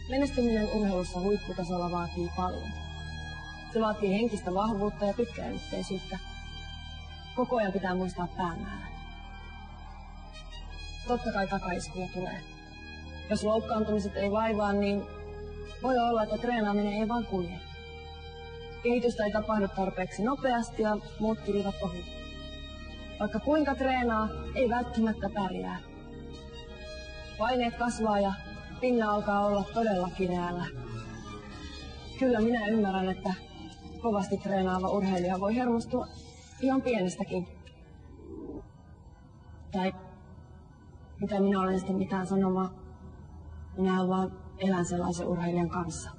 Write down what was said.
Menestyminen urheilussa huipputasolla vaatii paljon. Se vaatii henkistä vahvuutta ja pitkäjännitteisyyttä. Koko ajan pitää muistaa päämäärä. Totta kai takaiskuja tulee. Jos loukkaantumiset ei vaivaa, niin voi olla, että treenaaminen ei vaan kulje. Kehitystä ei tapahdu tarpeeksi nopeasti ja muut kirivat ohi. Vaikka kuinka treenaa, ei välttämättä pärjää. Paineet kasvaa ja pinna alkaa olla todella kireällä. Kyllä minä ymmärrän, että kovasti treenaava urheilija voi hermostua ihan pienestäkin. Tai mitä minä olen sitten mitään sanomaan. Minä vaan elän sellaisen urheilijan kanssa.